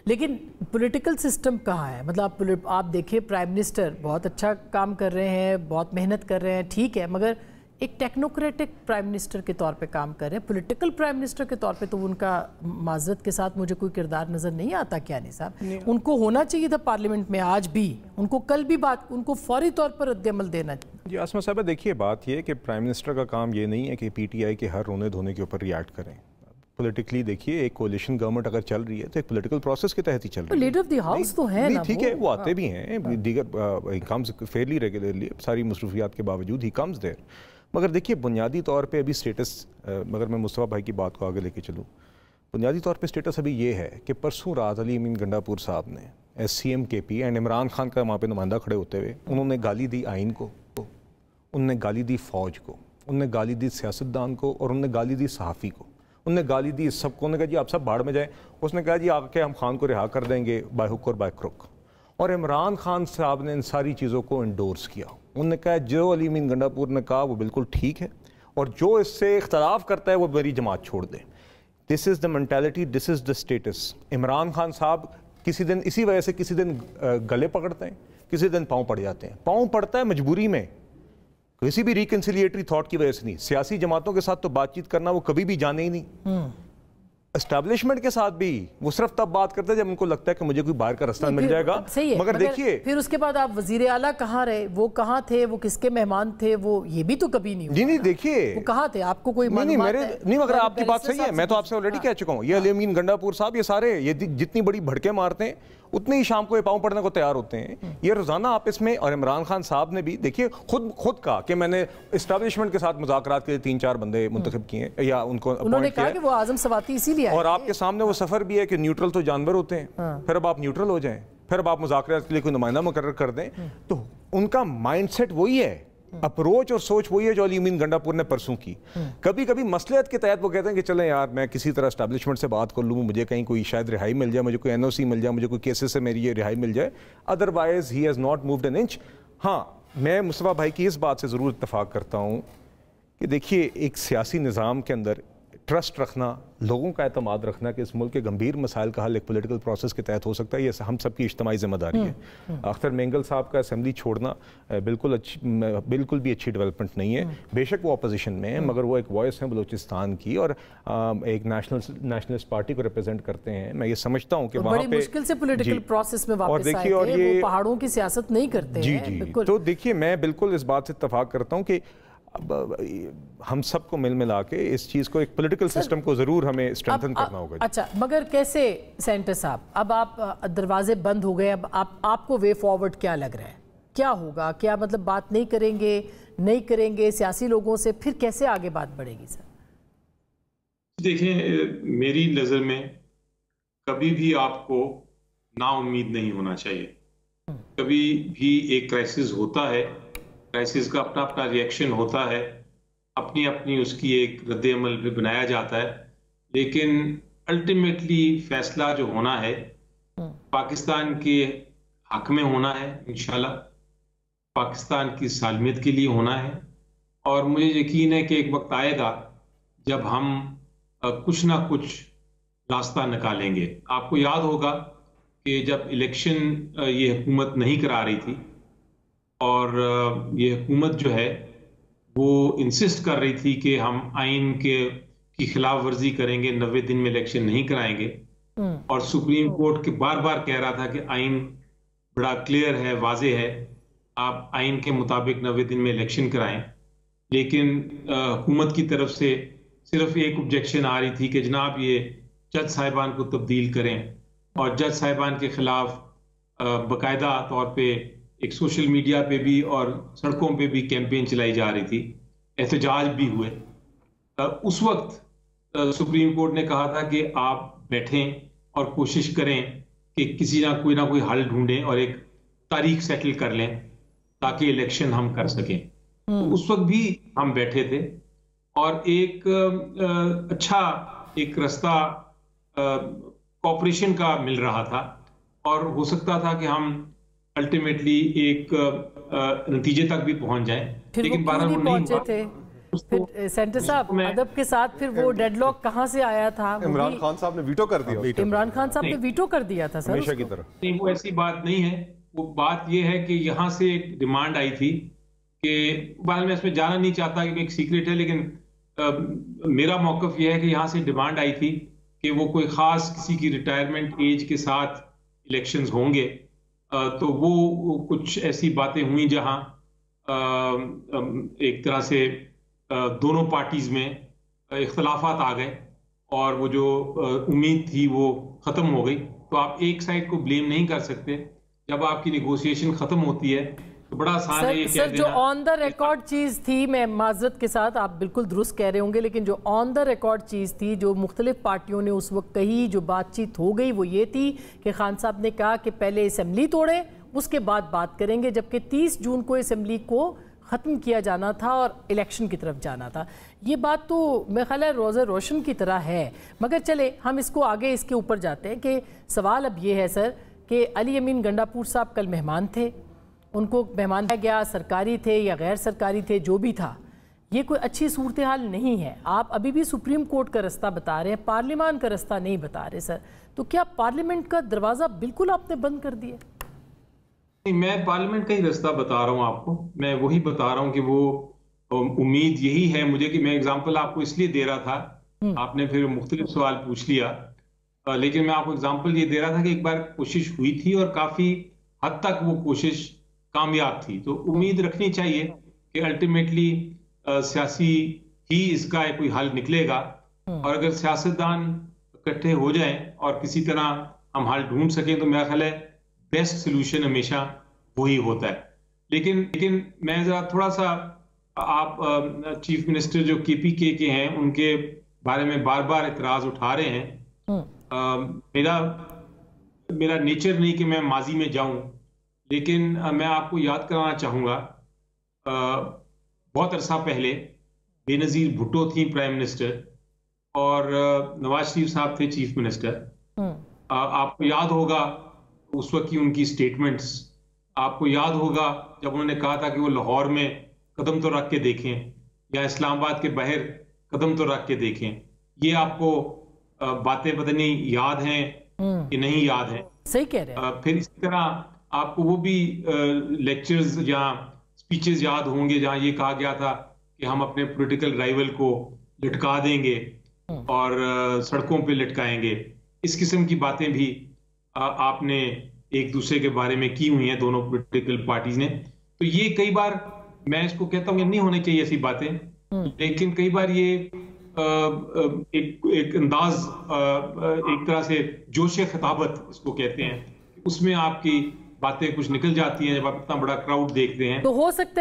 لیکن political system کہاں ہے؟ مطلب آپ دیکھیں پرائم منسٹر بہت اچھا کام کر رہے ہیں، بہت محنت کر رہے ہیں، ٹھیک ہے، مگر ایک ٹیکنوکریٹک پرائم منسٹر کے طور پہ کام کر رہے ہیں، پولیٹیکل پرائم منسٹر کے طور پہ تو ان کا معذرت کے ساتھ مجھے کوئی کردار نظر نہیں آتا کیا نہیں صاحب؟ ان کو ہونا چاہیے تھا پارلیمنٹ میں آج بھی، ان کو کل بھی بات، ان کو فوری طور پر رد عمل دینا چاہیے۔ جی عاصمہ صاحبہ دیکھیے بات یہ ہے کہ پرائم منسٹر کا کام یہ نہیں ہے کہ پی ٹی آئی کے ہر رونے دھونے کے اوپر ریاکٹ کریں۔ پولیٹیکلی دیکھیے ایک کولیشن گورنمنٹ اگر چل رہی ہے تو ایک پولیٹیکل پروسیس کے تحت ہی چل رہی ہے۔ لیڈر آف دی ہاؤس تو ہے نا، ٹھیک ہے وہ آتے بھی ہیں، دیگر کمز فیئرلی ریگولرلی، ساری مصروفیات کے باوجود ہی کمز دیر، مگر دیکھیے بنیادی طور پہ ابھی سٹیٹس، مگر میں مصطفیٰ بھائی کی بات کو آگے لے کے چلوں، بنیادی طور پہ سٹیٹس ابھی یہ ہے کہ پرسوں رات علی امین گنڈاپور صاحب نے ایس سی ایم کے پی اینڈ عمران خان کا وہاں پہ نمائندہ کھڑے ہوتے ہوئے انہوں نے گالی دی آئین کو، انہوں نے گالی دی فوج کو، انہوں نے گالی دی سیاستدان کو، اور انہوں نے گالی دی صحافی کو، انہوں نے گالی دی سب کو، انہوں نے کہا جی آپ سب بھاڑ میں جائیں، اس نے کہا جی آ کے ہم خان کو رہا کر دیں گے بائی ہک اور بائی کروک، اور عمران خان صاحب نے ان ساری چیزوں کو انڈورس کیا۔ انہوں نے کہا جو علی امین گنڈاپور نے کہا وہ بالکل ٹھیک ہے، اور جو اس سے اختلاف کرتا ہے وہ میری جماعت چھوڑ دے۔ This is the mentality, this is the status. Imran Khan صاحب کسی دن اسی وجہ سے کسی دن گلے پکڑتے ہیں، کسی دن پاؤں پڑ جاتے ہیں۔ پاؤں پڑتا ہے مجبوری میں، کسی بھی ریکنسیلیٹری تھاٹ کی وجہ سے نہیں۔ سیاسی جماعتوں کے ساتھ تو بات چیت کرنا وہ کبھی بھی جانے ہی نہیں۔ اسٹیبلشمنٹ کے ساتھ بھی وہ صرف تب بات کرتے ہیں جب ان کو لگتا ہے کہ مجھے کوئی باہر کا رستہ مل جائے گا، مگر دیکھیے پھر اس کے بعد آپ وزیر اعلیٰ کہاں رہے، وہ کہاں تھے، وہ کس کے مہمان تھے، وہ یہ بھی تو کبھی نہیں ہوتا۔ جی نہیں دیکھیے وہ کہاں تھے، آپ کو کوئی معلومات ہے؟ نہیں مگر آپ کی بات صحیح ہے، میں تو آپ سے آلریڈی کہہ چکا ہوں، یہ علی امین گنڈاپور صاحب یہ سارے یہ جتنی بڑی بھڑکے مارتے ہیں اتنے ہی شام کو یہ پاؤں پڑنے کو تیار ہوتے ہیں، یہ روزانہ آپس میں۔ اور عمران خان صاحب نے بھی دیکھیے خود کہا کہ میں نے اسٹیبلشمنٹ کے ساتھ مذاکرات کے لیے 3-4 بندے منتخب کیے ہیں یا ان کو انہوں نے کہا کہ وہ اعظم سواتی اسی لیے آئے، اور آپ کے سامنے وہ سفر بھی ہے کہ نیوٹرل تو جانور ہوتے ہیں، پھر اب آپ نیوٹرل ہو جائیں، پھر اب آپ مذاکرات کے لیے کوئی نمائندہ مقرر کر دیں، تو ان کا مائنڈ سیٹ وہی ہے، اپروچ اور سوچ وہی ہے جو علی امین گنڈاپور نے پرسوں کی۔ کبھی کبھی مصلحت کے تحت وہ کہتے ہیں کہ چلیں یار میں کسی طرح اسٹیبلشمنٹ سے بات کر لوں، مجھے کہیں کوئی شاید رہائی مل جائے، مجھے کوئی این او سی مل جائے، مجھے کوئی کیسز سے میری یہ رہائی مل جائے، otherwise he has not moved N inch. ہاں میں مصطفیٰ بھائی کی اس بات سے ضرور اتفاق کرتا ہوں کہ دیکھیے ایک سیاسی نظام کے اندر ٹرسٹ رکھنا، لوگوں کا اعتماد رکھنا کہ اس ملک کے گمبھیر مسائل کا حل ایک پولیٹیکل پروسیس کے تحت ہو سکتا ہے، یہ ہم سب کی اجتماعی ذمہ داری ہے۔ اختر مینگل صاحب کا اسمبلی چھوڑنا بالکل بھی اچھی ڈیولپمنٹ نہیں ہے، بے شک وہ اپوزیشن میں ہیں مگر وہ ایک وائس ہیں بلوچستان کی، اور ایک نیشنلسٹ پارٹی کو ریپرزینٹ کرتے ہیں۔ میں یہ سمجھتا ہوں کہ وہاں پہ بڑی مشکل سے پولیٹیکل پروسیس میں واپس آئے تھے، وہ پہاڑوں کی سیاست نہیں کرتے ہیں۔ جی تو دیکھیے میں بالکل اس بات سے اتفاق کرتا ہوں کہ ہم سب کو ملا کے اس چیز کو ایک پولیٹیکل سسٹم کو ضرور ہمیں اسٹرینتھن کرنا ہوگا۔ اچھا مگر کیسے سینٹر صاحب، اب آپ دروازے بند ہو گئے، اب آپ کو وے فارورڈ کیا لگ رہا ہے، کیا ہوگا؟ کیا مطلب بات نہیں کریں گے سیاسی لوگوں سے، پھر کیسے آگے بات بڑھے گی سر؟ دیکھیں میری نظر میں کبھی بھی آپ کو نا امید نہیں ہونا چاہیے۔ کبھی بھی ایک کرائسس ہوتا ہے، کرائسس کا اپنا اپنا ریئیکشن ہوتا ہے، اپنی اس کی ایک رد عمل بھی بنایا جاتا ہے، لیکن الٹیمیٹلی فیصلہ جو ہونا ہے پاکستان کے حق میں ہونا ہے، انشاءاللہ پاکستان کی سالمیت کے لیے ہونا ہے، اور مجھے یقین ہے کہ ایک وقت آئے گا جب ہم کچھ نہ کچھ راستہ نکالیں گے۔ آپ کو یاد ہوگا کہ جب الیکشن یہ حکومت نہیں کرا رہی تھی اور یہ حکومت جو ہے وہ انسسٹ کر رہی تھی کہ ہم آئین کی خلاف ورزی کریں گے، 90 دن میں الیکشن نہیں کرائیں گے، اور سپریم کورٹ کے بار بار کہہ رہا تھا کہ آئین بڑا کلیئر ہے، واضح ہے، آپ آئین کے مطابق 90 دن میں الیکشن کرائیں، لیکن حکومت کی طرف سے صرف ایک آبجیکشن آ رہی تھی کہ جناب یہ جج صاحبان کو تبدیل کریں، اور جج صاحبان کے خلاف باقاعدہ طور پہ ایک سوشل میڈیا پہ بھی اور سڑکوں پہ بھی کیمپین چلائی جا رہی تھی، احتجاج بھی ہوئے۔ اس وقت سپریم کورٹ نے کہا تھا کہ آپ بیٹھیں اور کوشش کریں کہ کسی نہ کوئی حل ڈھونڈیں اور ایک تاریخ سیٹل کر لیں تاکہ الیکشن ہم کر سکیں۔ تو اس وقت بھی ہم بیٹھے تھے اور ایک اچھا ایک رستہ کوآپریشن کا مل رہا تھا، اور ہو سکتا تھا کہ ہم الٹیمیٹلی ایک نتیجے تک بھی پہنچ جائیں، لیکن بہرحال وہ نہیں ہوا۔ پھر سینٹر صاحب ادب کے ساتھ پھر وہ ڈیڈ لاک کہاں سے آیا تھا؟ عمران خان صاحب نے ویٹو کر دیا. عمران خان صاحب نے ویٹو کر دیا تھا سر. ہمیشہ کی طرح نہیں، وہ ایسی بات نہیں ہے. وہ بات یہ ہے کہ یہاں سے ایک ڈیمانڈ آئی تھی کہ میں اس میں جانا نہیں چاہتا کہ ایک سیکریٹ ہے، لیکن میرا موقف یہ ہے کہ یہاں سے ڈیمانڈ آئی تھی کہ وہ کوئی خاص کسی کی ریٹائرمنٹ ایج کے ساتھ الیکشنز ہوں گے. تو وہ کچھ ایسی باتیں ہوئیں جہاں ایک طرح سے دونوں پارٹیز میں اختلافات آ گئے اور وہ جو امید تھی وہ ختم ہو گئی. تو آپ ایک سائڈ کو بلیم نہیں کر سکتے. جب آپ کی نیگوسیشن ختم ہوتی ہے تو بڑا آسان ہے یہ کہہ دینا. سر جو آن دا ریکارڈ چیز تھی، میں معذرت کے ساتھ، آپ بالکل درست کہہ رہے ہوں گے، لیکن جو آن دا ریکارڈ چیز تھی جو مختلف پارٹیوں نے اس وقت کہی، جو بات چیت ہو گئی، وہ یہ تھی کہ خان صاحب نے کہا کہ پہلے اسمبلی توڑیں اس کے بعد بات کریں گے، جبکہ 30 جون کو اسمبلی کو ختم کیا جانا تھا اور الیکشن کی طرف جانا تھا. یہ بات تو میرے خیال ہے روز روشن کی طرح ہے. مگر چلے ہم اس کو آگے اس کے اوپر جاتے ہیں کہ سوال اب یہ ہے سر کہ علی امین گنڈاپور صاحب کل مہمان تھے، ان کو مہمان کیا گیا، سرکاری تھے یا غیر سرکاری تھے، جو بھی تھا، یہ کوئی اچھی صورتحال نہیں ہے. آپ ابھی بھی سپریم کورٹ کا رستہ بتا رہے ہیں، پارلیمان کا رستہ نہیں بتا رہے سر. تو کیا پارلیمنٹ کا دروازہ بالکل آپ نے بند کر دیا؟ میں پارلیمنٹ کا ہی رستہ بتا رہا ہوں آپ کو. میں وہی بتا رہا ہوں کہ وہ امید یہی ہے مجھے کہ میں اگزامپل آپ کو اس لیے دے رہا تھا، آپ نے پھر مختلف سوال پوچھ لیا، لیکن میں آپ کو اگزامپل یہ دے رہا تھا کہ ایک بار کوشش ہوئی تھی اور کافی حد تک وہ کوشش کامیاب تھی. تو امید رکھنی چاہیے کہ الٹیمیٹلی سیاسی ہی اس کا کوئی حل نکلے گا. اور اگر سیاستدان اکٹھے ہو جائیں اور کسی طرح ہم حل ڈھونڈ سکیں تو میرا خیال ہے بیسٹ سلوشن ہمیشہ وہی ہوتا ہے. لیکن میں ذرا تھوڑا سا آپ چیف منسٹر جو کے پی کے ہیں ان کے بارے میں بار بار اعتراض اٹھا رہے ہیں. میرا نیچر نہیں کہ میں ماضی میں جاؤں، لیکن میں آپ کو یاد کرانا چاہوں گا بہت عرصہ پہلے بے نظیر بھٹو تھی پرائم منسٹر اور نواز شریف صاحب تھے چیف منسٹر. آپ کو یاد ہوگا اس وقت کی ان کی سٹیٹمنٹس. آپ کو یاد ہوگا جب انہوں نے کہا تھا کہ وہ لاہور میں قدم تو رکھ کے دیکھیں یا اسلام آباد کے باہر قدم تو رکھ کے دیکھیں. یہ آپ کو باتیں پتہ نہیں یاد ہیں کہ نہیں یاد ہیں؟ صحیح کہہ رہے ہیں. پھر اسی طرح آپ کو وہ بھی لیکچرز یا سپیچز یاد ہوں گے جہاں یہ کہا گیا تھا کہ ہم اپنے پولیٹیکل رائیول کو لٹکا دیں گے اور سڑکوں پہ لٹکائیں گے. اس قسم کی باتیں بھی آپ نے ایک دوسرے کے بارے میں کی ہوئی ہیں دونوں پولیٹیکل پارٹیز نے. تو یہ کئی بار میں اس کو کہتا ہوں کہ نہیں ہونے چاہیے ایسی باتیں، لیکن کئی بار یہ ایک انداز، ایک طرح سے جوش خطابت اس کو کہتے ہیں، اس میں آپ کی باتیں کچھ نکل جاتی ہیں جب آپ اتنا بڑا کراؤڈ دیکھتے ہیں. تو ہو سکتا ہے